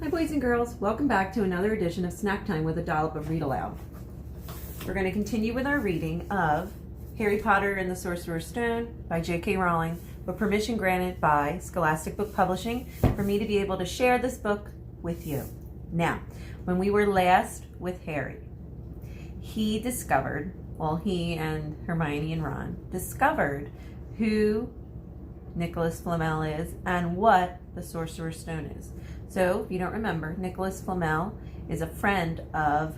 Hi boys and girls, welcome back to another edition of Snack Time with a Dollop of Read Aloud. We're going to continue with our reading of Harry Potter and the Sorcerer's Stone by J.K. Rowling, with permission granted by Scholastic Book Publishing for me to be able to share this book with you. Now, when we were last with Harry, he and Hermione and Ron discovered who Nicholas Flamel is and what the Sorcerer's Stone is. So, if you don't remember, Nicholas Flamel is a friend of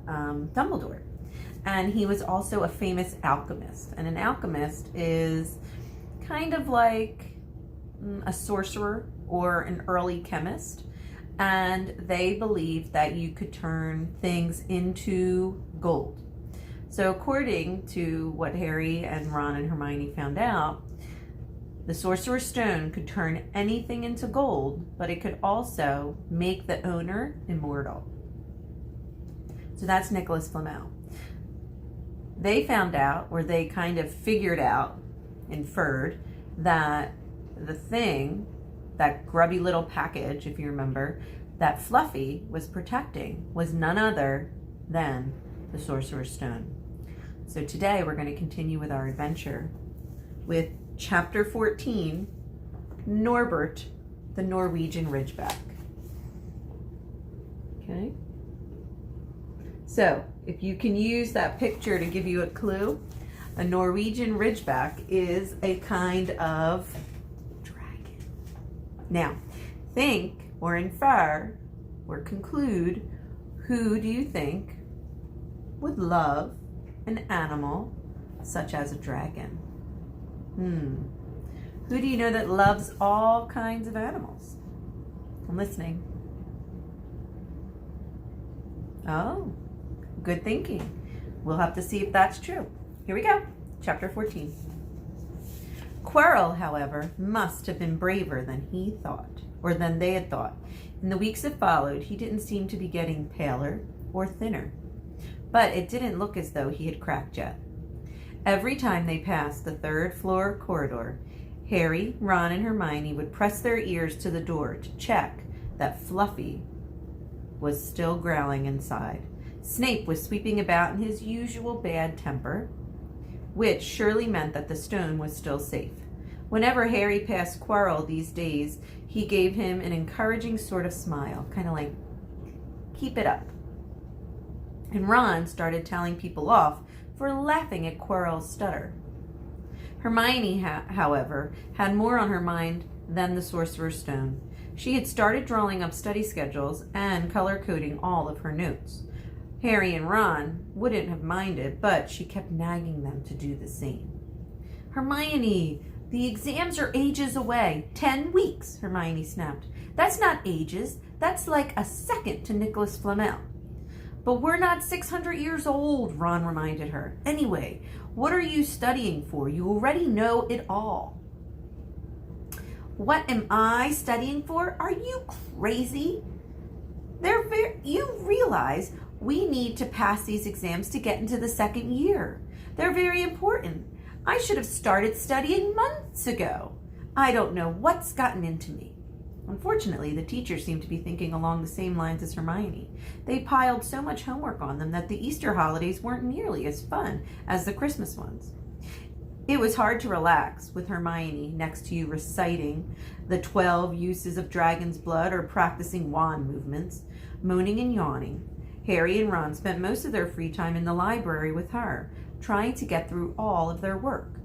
Dumbledore. And he was also a famous alchemist. And an alchemist is kind of like a sorcerer or an early chemist. And they believed that you could turn things into gold. So according to what Harry and Ron and Hermione found out, the Sorcerer's Stone could turn anything into gold, but it could also make the owner immortal. So that's Nicholas Flamel. They found out, or they kind of figured out, inferred, that the thing, that grubby little package, if you remember, that Fluffy was protecting was none other than the Sorcerer's Stone. So today we're going to continue with our adventure with Chapter 14, Norbert, the Norwegian Ridgeback. Okay? So, if you can use that picture to give you a clue, a Norwegian Ridgeback is a kind of dragon. Now, think or infer or conclude, who do you think would love an animal such as a dragon? Who do you know that loves all kinds of animals? I'm listening. Oh, good thinking. We'll have to see if that's true. Here we go. Chapter 14. Quarrel, however, must have been braver than he thought, or than they had thought. In the weeks that followed, he didn't seem to be getting paler or thinner. But it didn't look as though he had cracked yet. Every time they passed the third-floor corridor, Harry, Ron, and Hermione would press their ears to the door to check that Fluffy was still growling inside. Snape was sweeping about in his usual bad temper, which surely meant that the stone was still safe. Whenever Harry passed Quarrel these days, he gave him an encouraging sort of smile, kind of like, keep it up. And Ron started telling people off for laughing at Quarrel's stutter. Hermione, however, had more on her mind than the Sorcerer's Stone. She had started drawing up study schedules and color-coding all of her notes. Harry and Ron wouldn't have minded, but she kept nagging them to do the same. Hermione, the exams are ages away. 10 weeks, Hermione snapped. That's not ages. That's like a second to Nicholas Flamel. But we're not 600 years old, Ron reminded her. Anyway, what are you studying for? You already know it all. What am I studying for? Are you crazy? You realize we need to pass these exams to get into the second year. They're very important. I should have started studying months ago. I don't know what's gotten into me. Unfortunately, the teachers seemed to be thinking along the same lines as Hermione. They piled so much homework on them that the Easter holidays weren't nearly as fun as the Christmas ones. It was hard to relax with Hermione next to you reciting the 12 uses of dragon's blood or practicing wand movements. Moaning and yawning, Harry and Ron spent most of their free time in the library with her, trying to get through all of their work.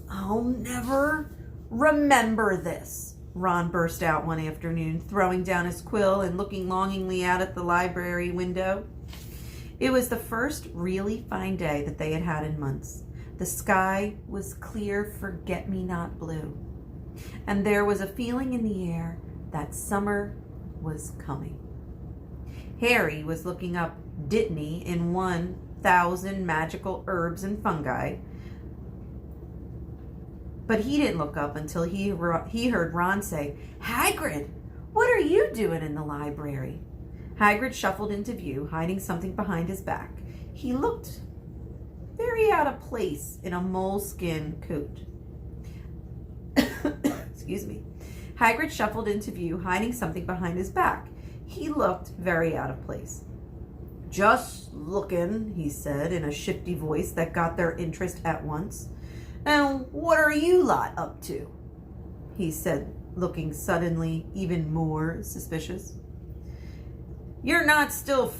I'll never remember this, Ron burst out one afternoon, throwing down his quill and looking longingly out at the library window. It was the first really fine day that they had had in months. The sky was clear forget-me-not blue, and there was a feeling in the air that summer was coming. Harry was looking up Dittany in 1,000 magical herbs and fungi, but he didn't look up until he heard Ron say, Hagrid, what are you doing in the library? Hagrid shuffled into view, hiding something behind his back. He looked very out of place in a moleskin coat. Excuse me. Hagrid shuffled into view, hiding something behind his back. He looked very out of place. "Just looking," he said in a shifty voice that got their interest at once. "And what are you lot up to?" he said, looking suddenly even more suspicious. You're not still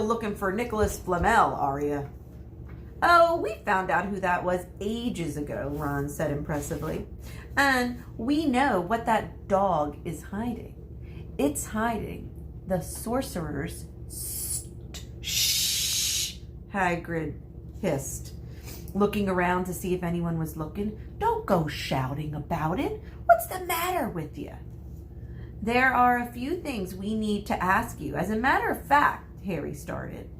looking for Nicholas Flamel, are you?" "Oh, we found out who that was ages ago," Ron said impressively. "And we know what that dog is hiding. It's hiding the sorcerer's..." "Shh," Hagrid hissed, looking around to see if anyone was looking. "Don't go shouting about it. What's the matter with you?" "There are a few things we need to ask you. As a matter of fact," Harry started,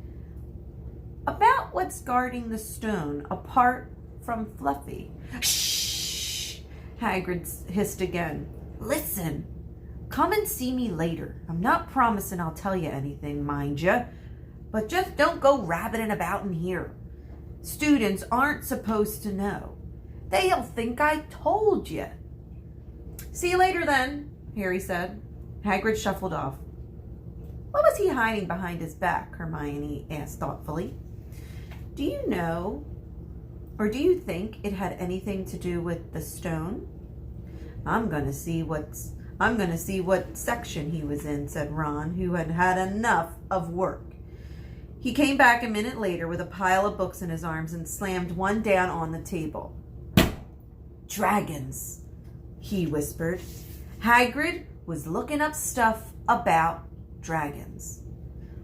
"about what's guarding the stone apart from Fluffy." "Shh," Hagrid hissed again. "Listen, come and see me later. I'm not promising I'll tell you anything, mind you, but just don't go rabbiting about in here. Students aren't supposed to know. They'll think I told you." "See you later then," Harry said. Hagrid shuffled off. "What was he hiding behind his back?" Hermione asked thoughtfully. "Do you know, or do you think it had anything to do with the stone?" I'm going to see what section he was in," said Ron, who had had enough of work. He came back a minute later with a pile of books in his arms and slammed one down on the table. "Dragons," he whispered. Hagrid was looking up stuff about dragons.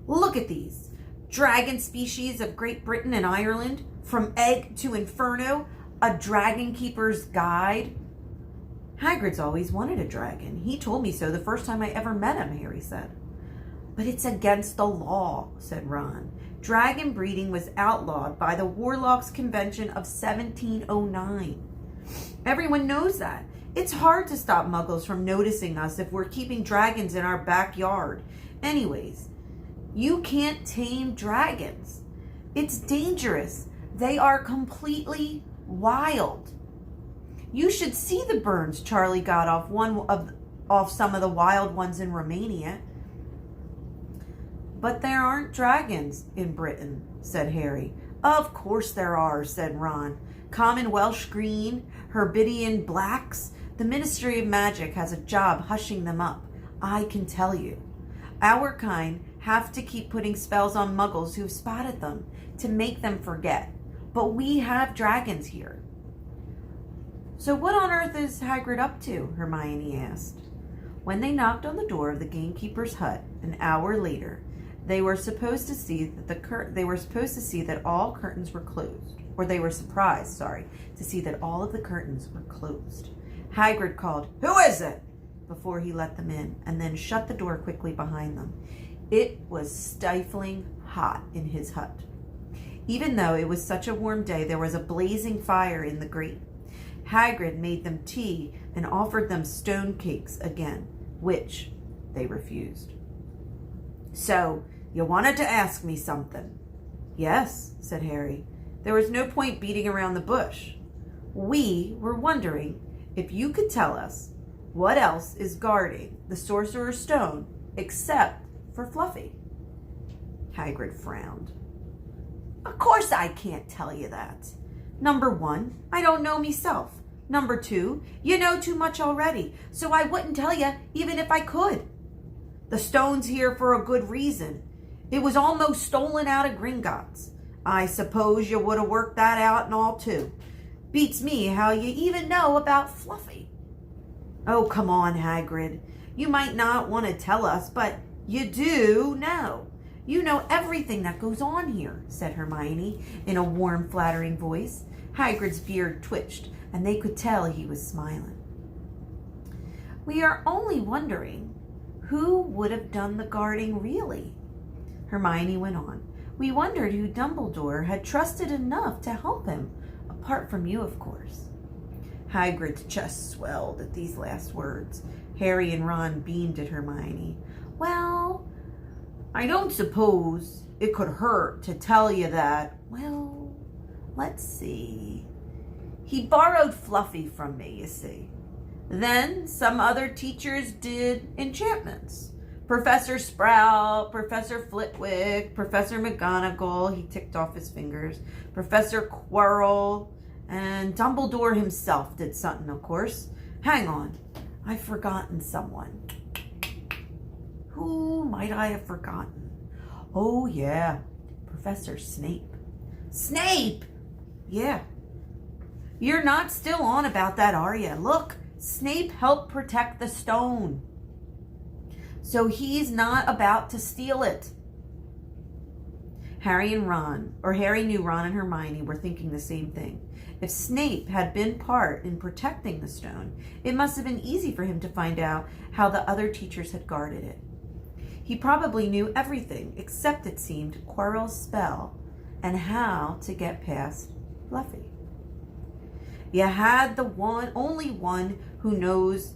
"Look at these. Dragon species of Great Britain and Ireland, from egg to inferno, a dragon keeper's guide." "Hagrid's always wanted a dragon. He told me so the first time I ever met him," Harry said. "But it's against the law," said Ron. "Dragon breeding was outlawed by the Warlocks Convention of 1709. Everyone knows that. It's hard to stop muggles from noticing us if we're keeping dragons in our backyard. Anyways, you can't tame dragons. It's dangerous. They are completely wild. You should see the burns Charlie got off some of the wild ones in Romania." "But there aren't dragons in Britain," said Harry. "Of course there are," said Ron. "Common Welsh green, Herbidian blacks. The Ministry of Magic has a job hushing them up, I can tell you. Our kind have to keep putting spells on muggles who've spotted them to make them forget. But we have dragons here." "So what on earth is Hagrid up to?" Hermione asked. When they knocked on the door of the gamekeeper's hut an hour later, they were surprised to see that all curtains were closed. Hagrid called, "Who is it?" before he let them in, and then shut the door quickly behind them. It was stifling hot in his hut. Even though it was such a warm day, there was a blazing fire in the grate. Hagrid made them tea and offered them stone cakes again, which they refused. "So, you wanted to ask me something?" "Yes," said Harry. There was no point beating around the bush. "We were wondering if you could tell us what else is guarding the Sorcerer's Stone except for Fluffy." Hagrid frowned. "Of course I can't tell you that. Number 1, I don't know myself. Number 2, you know too much already, so I wouldn't tell you even if I could. The stone's here for a good reason. It was almost stolen out of Gringotts. I suppose you would have worked that out and all too. Beats me how you even know about Fluffy." "Oh, come on, Hagrid. You might not want to tell us, but you do know. You know everything that goes on here," said Hermione in a warm, flattering voice. Hagrid's beard twitched, and they could tell he was smiling. "We are only wondering who would have done the guarding really," Hermione went on. "We wondered who Dumbledore had trusted enough to help him, apart from you, of course." Hagrid's chest swelled at these last words. Harry and Ron beamed at Hermione. "Well, I don't suppose it could hurt to tell you that, well, let's see. He borrowed Fluffy from me, you see. Then some other teachers did enchantments. Professor Sprout, Professor Flitwick, Professor McGonagall, he ticked off his fingers, Professor Quarrel, and Dumbledore himself did something, of course. Hang on, I've forgotten someone. Who might I have forgotten? Oh, yeah, Professor Snape. Snape! Yeah. You're not still on about that, are you? Look, Snape helped protect the stone. So he's not about to steal it. Harry knew Ron and Hermione were thinking the same thing. If Snape had been part in protecting the stone, it must have been easy for him to find out how the other teachers had guarded it. He probably knew everything, except it seemed Quarrel's spell and how to get past Fluffy. You had the only one who knows.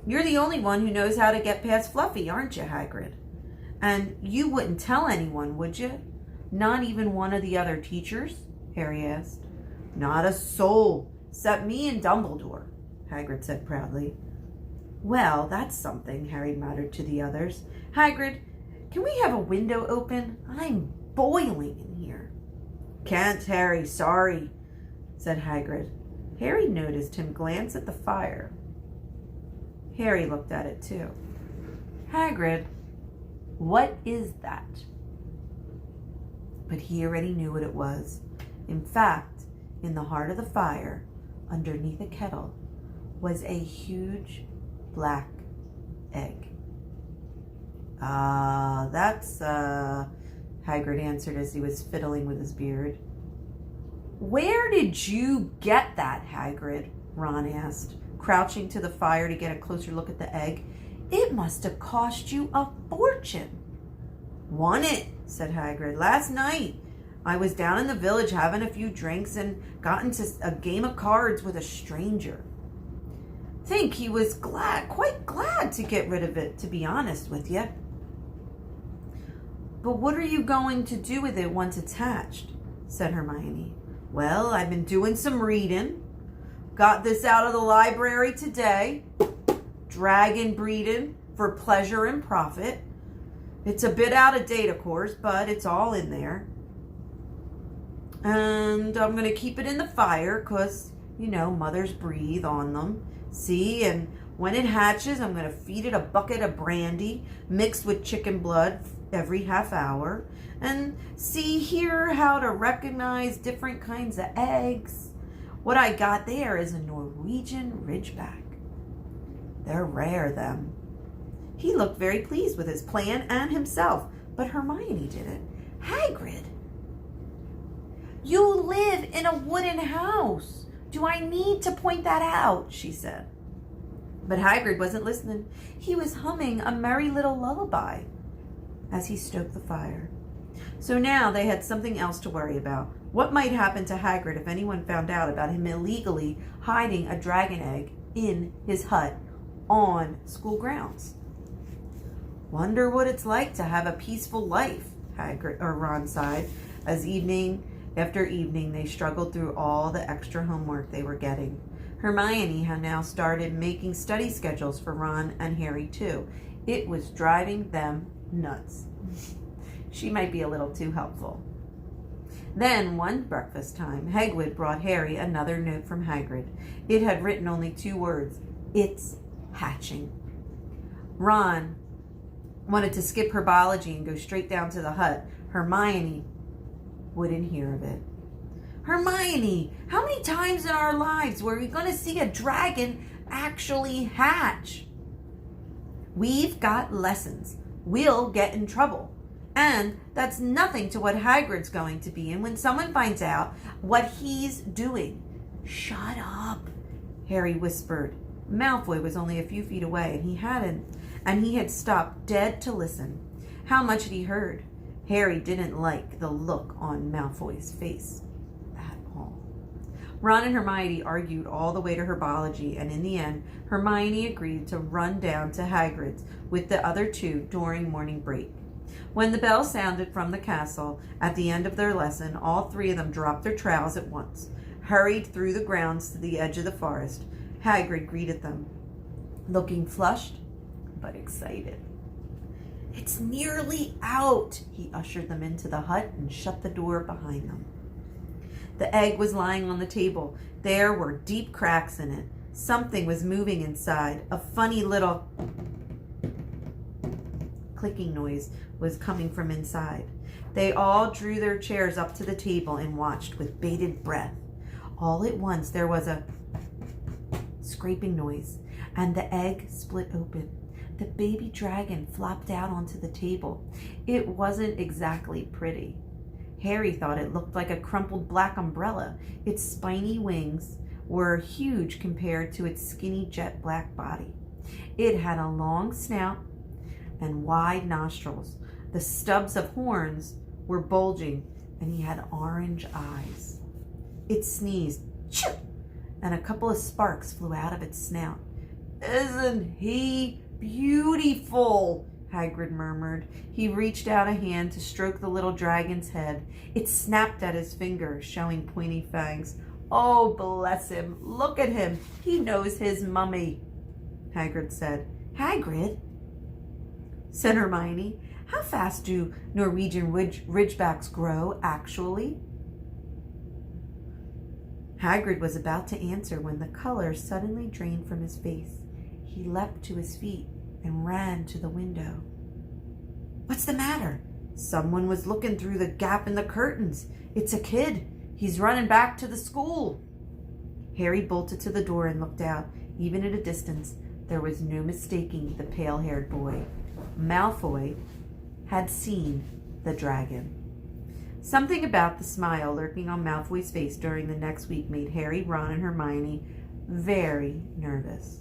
You're the only one who knows how to get past Fluffy, aren't you, Hagrid? And you wouldn't tell anyone, would you? Not even one of the other teachers? Harry asked. Not a soul, except me and Dumbledore, Hagrid said proudly. Well, that's something, Harry muttered to the others. Hagrid, can we have a window open? I'm boiling in here. Can't, Harry, sorry, said Hagrid. Harry noticed him glance at the fire. Harry looked at it too. Hagrid, what is that? But he already knew what it was. In fact, in the heart of the fire, underneath a kettle, was a huge black egg. That's, Hagrid answered as he was fiddling with his beard. Where did you get that, Hagrid? Ron asked, crouching to the fire to get a closer look at the egg. It must have cost you a fortune. Won it, said Hagrid. Last night, I was down in the village having a few drinks and got into a game of cards with a stranger. Think he was quite glad to get rid of it, to be honest with you. But what are you going to do with it once it's hatched? Said Hermione. Well, I've been doing some reading. Got this out of the library today. Dragon breeding for pleasure and profit. It's a bit out of date, of course, but it's all in there. And I'm going to keep it in the fire because, mothers breathe on them. See, and when it hatches, I'm going to feed it a bucket of brandy mixed with chicken blood every half hour. And hear how to recognize different kinds of eggs. What I got there is a Norwegian Ridgeback. They're rare, them. He looked very pleased with his plan and himself, but Hermione didn't. Hagrid, you live in a wooden house. Do I need to point that out? She said. But Hagrid wasn't listening. He was humming a merry little lullaby as he stoked the fire. So now they had something else to worry about. What might happen to Hagrid if anyone found out about him illegally hiding a dragon egg in his hut on school grounds? Wonder what it's like to have a peaceful life, Ron sighed, as evening after evening they struggled through all the extra homework they were getting. Hermione had now started making study schedules for Ron and Harry too. It was driving them nuts. She might be a little too helpful. Then, one breakfast time, Hagrid brought Harry another note from Hagrid. It had written only 2 words. It's hatching. Ron wanted to skip herbology and go straight down to the hut. Hermione wouldn't hear of it. Hermione, how many times in our lives were we going to see a dragon actually hatch? We've got lessons. We'll get in trouble. And that's nothing to what Hagrid's going to be in when someone finds out what he's doing. Shut up, Harry whispered. Malfoy was only a few feet away, and he had stopped dead to listen. How much had he heard? Harry didn't like the look on Malfoy's face at all. Ron and Hermione argued all the way to herbology, and in the end, Hermione agreed to run down to Hagrid's with the other 2 during morning break. When the bell sounded from the castle at the end of their lesson, all 3 of them dropped their trowels at once, hurried through the grounds to the edge of the forest. Hagrid greeted them, looking flushed but excited. "It's nearly out," he ushered them into the hut and shut the door behind them. The egg was lying on the table. There were deep cracks in it. Something was moving inside. A funny little clicking noise was coming from inside. They all drew their chairs up to the table and watched with bated breath. All at once there was a scraping noise, and the egg split open. The baby dragon flopped out onto the table. It wasn't exactly pretty. Harry thought it looked like a crumpled black umbrella. Its spiny wings were huge compared to its skinny jet black body. It had a long snout and wide nostrils. The stubs of horns were bulging, and he had orange eyes. It sneezed, "Choo!" and a couple of sparks flew out of its snout. "Isn't he beautiful?" Hagrid murmured. He reached out a hand to stroke the little dragon's head. It snapped at his finger, showing pointy fangs. "Oh, bless him. Look at him. He knows his mummy," Hagrid said. "Hagrid," said Hermione, "how fast do Norwegian ridgebacks grow, actually?" Hagrid was about to answer when the color suddenly drained from his face. He leapt to his feet and ran to the window. "What's the matter?" Someone was looking through the gap in the curtains. "It's a kid. He's running back to the school." Harry bolted to the door and looked out. Even at a distance, there was no mistaking the pale-haired boy. Malfoy had seen the dragon. Something about the smile lurking on Malfoy's face during the next week made Harry, Ron, and Hermione very nervous.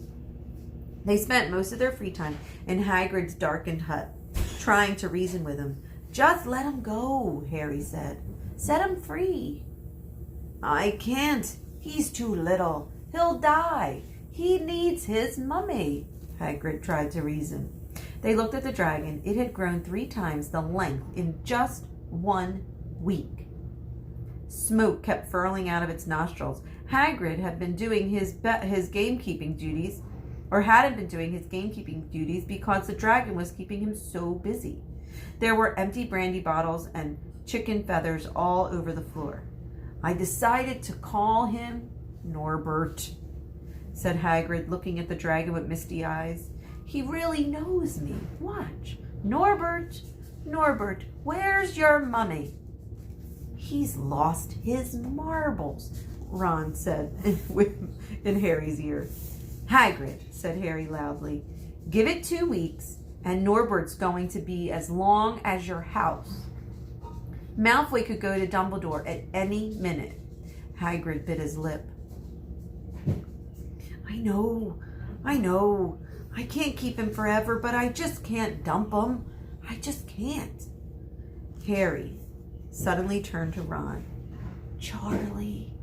They spent most of their free time in Hagrid's darkened hut, trying to reason with him. "Just let him go," Harry said. "Set him free." "I can't. He's too little. He'll die. He needs his mummy," Hagrid tried to reason. They looked at the dragon. It had grown 3 times the length in just 1 week. Smoke kept furling out of its nostrils. Hagrid had been doing his gamekeeping duties, or hadn't been doing his gamekeeping duties because the dragon was keeping him so busy. There were empty brandy bottles and chicken feathers all over the floor. "I decided to call him Norbert," said Hagrid, looking at the dragon with misty eyes. "He really knows me. Watch. Norbert, Norbert, where's your mummy?" "He's lost his marbles," Ron said in Harry's ear. "Hagrid," said Harry loudly, "give it 2 weeks, and Norbert's going to be as long as your house." Malfoy could go to Dumbledore at any minute. Hagrid bit his lip. I know. I can't keep him forever, but I just can't dump him. I just can't." Harry suddenly turned to Ron. "Charlie,"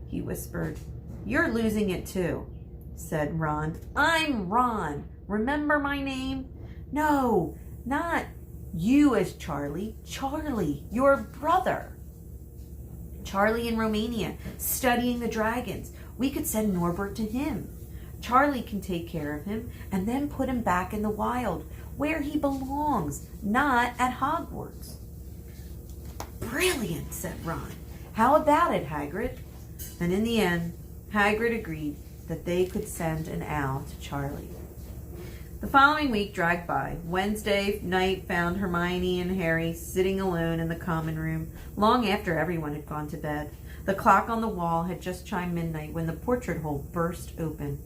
he whispered. "You're losing it too," said Ron. "I'm Ron. Remember my name?" "No, not you as Charlie. Charlie, your brother. Charlie in Romania, studying the dragons. We could send Norbert to him. Charlie can take care of him and then put him back in the wild, where he belongs, not at Hogwarts." "Brilliant," said Ron. "How about it, Hagrid?" And in the end, Hagrid agreed that they could send an owl to Charlie. The following week dragged by. Wednesday night found Hermione and Harry sitting alone in the common room, long after everyone had gone to bed. The clock on the wall had just chimed midnight when the portrait hole burst open.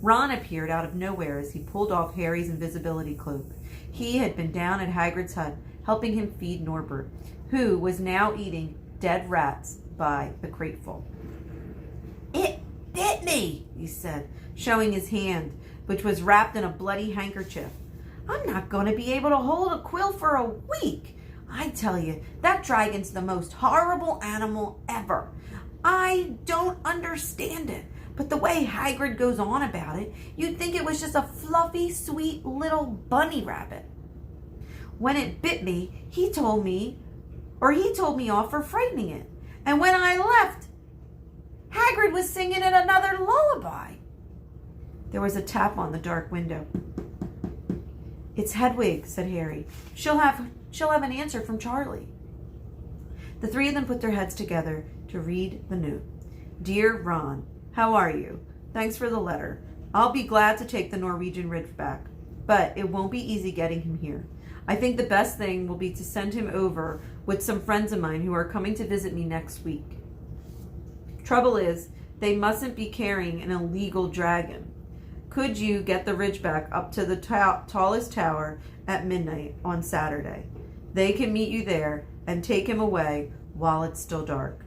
Ron appeared out of nowhere as he pulled off Harry's invisibility cloak. He had been down at Hagrid's hut, helping him feed Norbert, who was now eating dead rats by the crateful. "It bit me," he said, showing his hand, which was wrapped in a bloody handkerchief. "I'm not going to be able to hold a quill for a week. I tell you, that dragon's the most horrible animal ever. I don't understand it. But the way Hagrid goes on about it, you'd think it was just a fluffy, sweet little bunny rabbit. When it bit me, he told me off for frightening it. And when I left, Hagrid was singing it another lullaby." There was a tap on the dark window. "It's Hedwig," said Harry. She'll have an answer from Charlie." The three of them put their heads together to read the note. "Dear Ron, how are you? Thanks for the letter. I'll be glad to take the Norwegian Ridgeback, but it won't be easy getting him here. I think the best thing will be to send him over with some friends of mine who are coming to visit me next week. Trouble is, they mustn't be carrying an illegal dragon. Could you get the Ridgeback up to the tallest tower at midnight on Saturday? They can meet you there and take him away while it's still dark.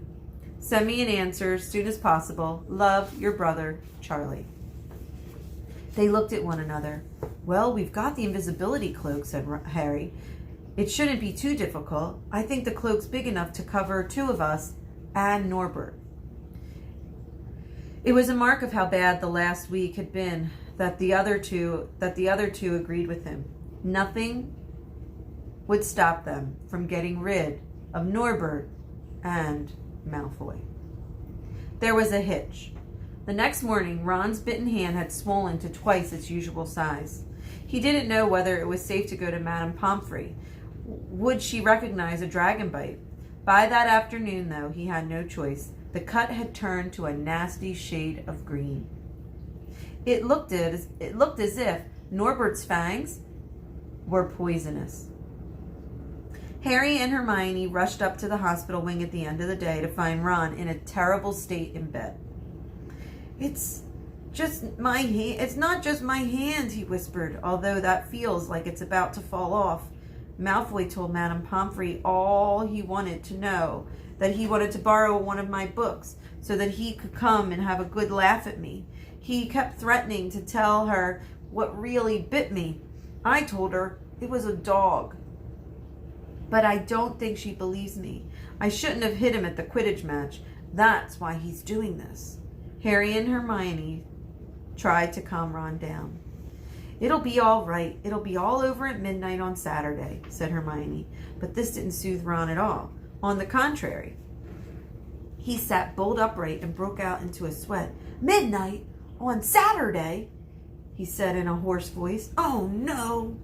Send me an answer as soon as possible. Love, your brother, Charlie." They looked at one another. "Well, we've got the invisibility cloak," said Harry. "It shouldn't be too difficult. I think the cloak's big enough to cover two of us and Norbert." It was a mark of how bad the last week had been that the other two agreed with him. Nothing would stop them from getting rid of Norbert and Malfoy. There was a hitch. The next morning, Ron's bitten hand had swollen to twice its usual size. He didn't know whether it was safe to go to Madame Pomfrey. Would she recognize a dragon bite? By that afternoon, though, he had no choice. The cut had turned to a nasty shade of green. It looked as if Norbert's fangs were poisonous. Harry and Hermione rushed up to the hospital wing at the end of the day to find Ron in a terrible state in bed. It's not just my hand," he whispered, "although that feels like it's about to fall off. Malfoy told Madame Pomfrey all he wanted to know, that he wanted to borrow one of my books so that he could come and have a good laugh at me. He kept threatening to tell her what really bit me. I told her it was a dog. But I don't think she believes me. I shouldn't have hit him at the Quidditch match. That's why he's doing this." Harry and Hermione tried to calm Ron down. "It'll be all right. It'll be all over at midnight on Saturday," said Hermione. But this didn't soothe Ron at all. On the contrary, he sat bolt upright and broke out into a sweat. "Midnight on Saturday?" he said in a hoarse voice. "Oh, no.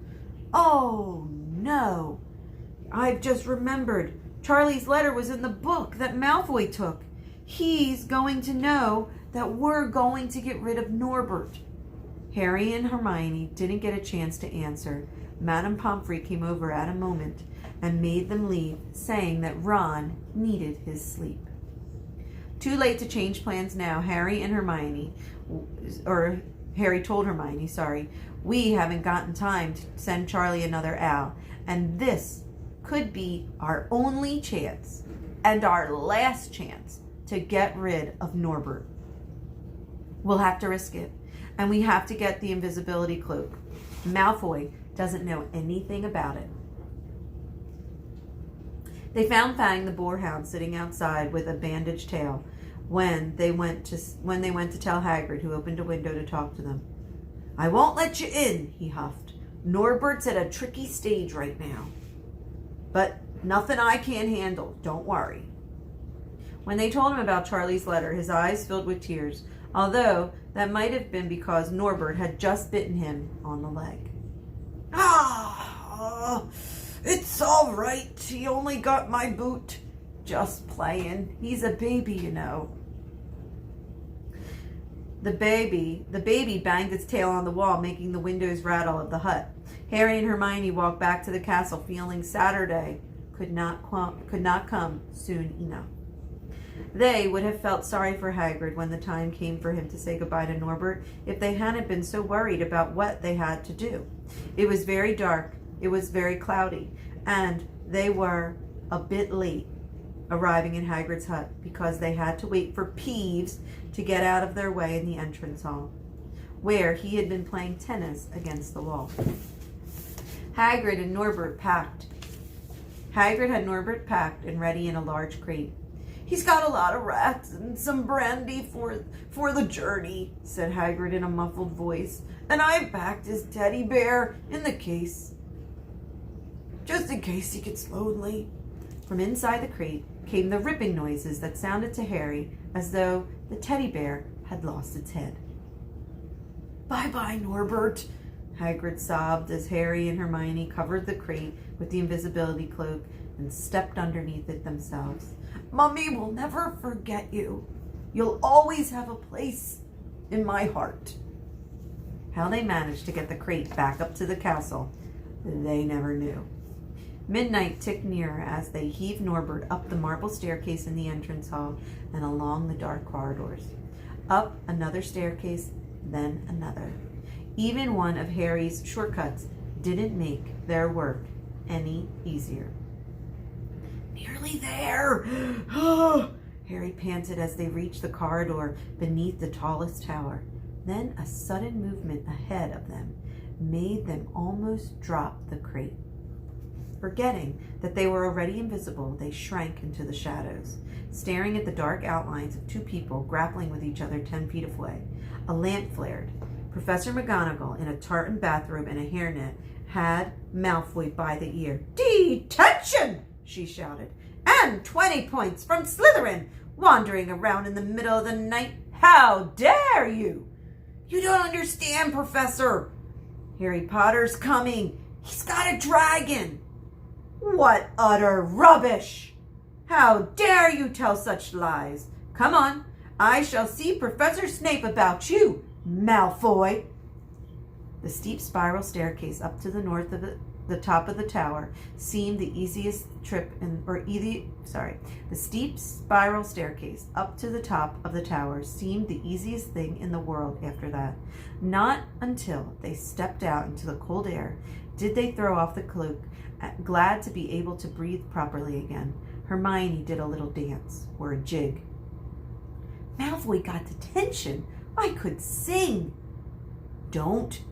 Oh, no. I've just remembered. Charlie's letter was in the book that Malfoy took. He's going to know that we're going to get rid of Norbert." Harry and Hermione didn't get a chance to answer. Madame Pomfrey came over at a moment and made them leave, saying that Ron needed his sleep. Too late to change plans now. Harry told Hermione, "We haven't gotten time to send Charlie another owl, and this could be our only chance and our last chance to get rid of Norbert. We'll have to risk it, and we have to get the invisibility cloak. Malfoy doesn't know anything about it." They found Fang the boarhound sitting outside with a bandaged tail when they went to tell Hagrid, who opened a window to talk to them. "I won't let you in," he huffed. "Norbert's at a tricky stage right now. But nothing I can't handle, don't worry." When they told him about Charlie's letter, his eyes filled with tears, although that might have been because Norbert had just bitten him on the leg. It's all right. He only got my boot. Just playing. He's a baby, you know." The baby banged its tail on the wall, making the windows rattle of the hut. Harry and Hermione walked back to the castle, feeling Saturday could not come soon enough. They would have felt sorry for Hagrid when the time came for him to say goodbye to Norbert if they hadn't been so worried about what they had to do. It was very dark, it was very cloudy, and they were a bit late arriving in Hagrid's hut because they had to wait for Peeves to get out of their way in the entrance hall, where he had been playing tennis against the wall. Hagrid had Norbert packed and ready in a large crate. "He's got a lot of rats and some brandy for the journey," said Hagrid in a muffled voice. "And I've packed his teddy bear in the case, just in case he gets lonely." From inside the crate came the ripping noises that sounded to Harry as though the teddy bear had lost its head. Bye-bye, Norbert, Hagrid sobbed as Harry and Hermione covered the crate with the invisibility cloak and stepped underneath it themselves. Mummy will never forget you. You'll always have a place in my heart. How they managed to get the crate back up to the castle, they never knew. Midnight ticked nearer as they heaved Norbert up the marble staircase in the entrance hall and along the dark corridors. Up another staircase, then another. Even one of Harry's shortcuts didn't make their work any easier. Nearly there! Harry panted as they reached the corridor beneath the tallest tower. Then a sudden movement ahead of them made them almost drop the crate. Forgetting that they were already invisible, they shrank into the shadows, staring at the dark outlines of two people grappling with each other 10 feet away. A lamp flared. Professor McGonagall, in a tartan bathrobe and a hairnet, had Malfoy by the ear. "Detention!" she shouted. "And 20 points from Slytherin, wandering around in the middle of the night. How dare you!" "You don't understand, Professor. Harry Potter's coming. He's got a dragon." "What utter rubbish! How dare you tell such lies? Come on, I shall see Professor Snape about you, Malfoy." The steep spiral staircase up to the north of the top of the tower seemed the easiest trip the steep spiral staircase up to the top of the tower seemed the easiest thing in the world after that. Not until they stepped out into the cold air did they throw off the cloak, glad to be able to breathe properly again. Hermione did a little dance, or a jig. "Malfoy got detention. I could sing." "Don't,"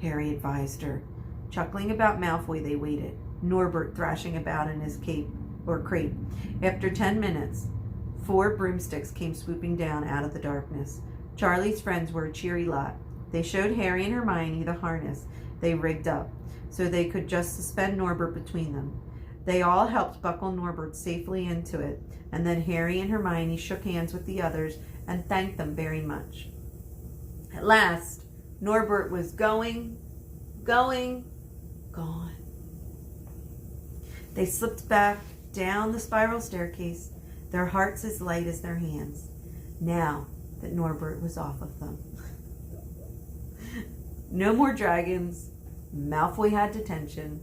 Harry advised her. Chuckling about Malfoy, they waited, Norbert thrashing about in his crate. After 10 minutes, 4 broomsticks came swooping down out of the darkness. Charlie's friends were a cheery lot. They showed Harry and Hermione the harness they rigged up, so they could just suspend Norbert between them. They all helped buckle Norbert safely into it, and then Harry and Hermione shook hands with the others and thanked them very much. At last, Norbert was gone. They slipped back down the spiral staircase, their hearts as light as their hands, now that Norbert was off of them. No more dragons. Malfoy had detention.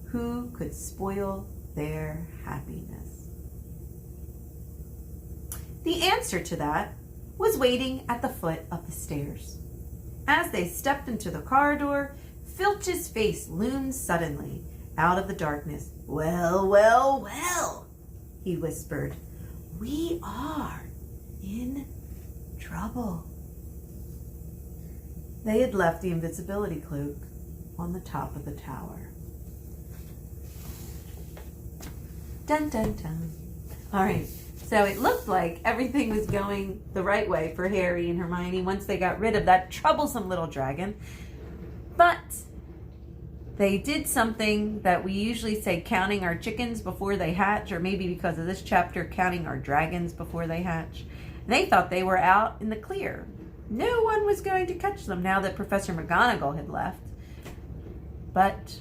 Who could spoil their happiness? The answer to that was waiting at the foot of the stairs. As they stepped into the corridor, Filch's face loomed suddenly out of the darkness. "Well, well, well," he whispered. "We are in trouble." They had left the invisibility cloak on the top of the tower. Dun, dun, dun. All right, so it looked like everything was going the right way for Harry and Hermione once they got rid of that troublesome little dragon. But they did something that we usually say, counting our chickens before they hatch, or maybe because of this chapter, counting our dragons before they hatch. They thought they were out in the clear. No one was going to catch them now that Professor McGonagall had left. But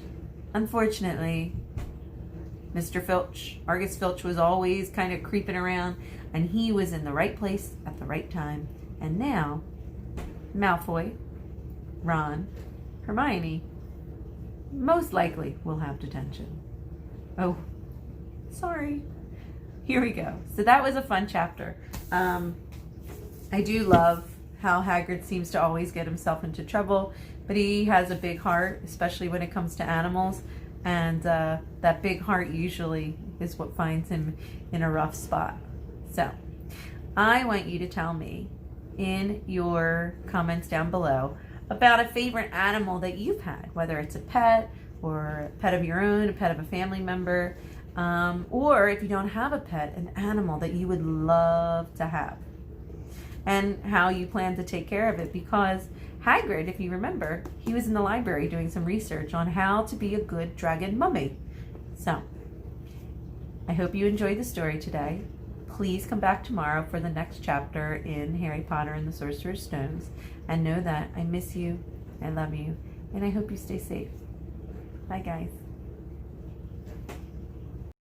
unfortunately, Mr. Filch, Argus Filch, was always kind of creeping around, and he was in the right place at the right time. And now, Malfoy, Ron, Hermione, most likely will have detention. Oh, sorry. Here we go. So that was a fun chapter. I do love how Hagrid seems to always get himself into trouble, but he has a big heart, especially when it comes to animals. And that big heart usually is what finds him in a rough spot. So I want you to tell me in your comments down below about a favorite animal that you've had, whether it's a pet or a pet of your own, a pet of a family member, or if you don't have a pet, an animal that you would love to have, and how you plan to take care of it. Because Hagrid, if you remember, he was in the library doing some research on how to be a good dragon mummy. So I hope you enjoyed the story today. Please come back tomorrow for the next chapter in Harry Potter and the Sorcerer's Stones. And know that I miss you, I love you, and I hope you stay safe. Bye, guys.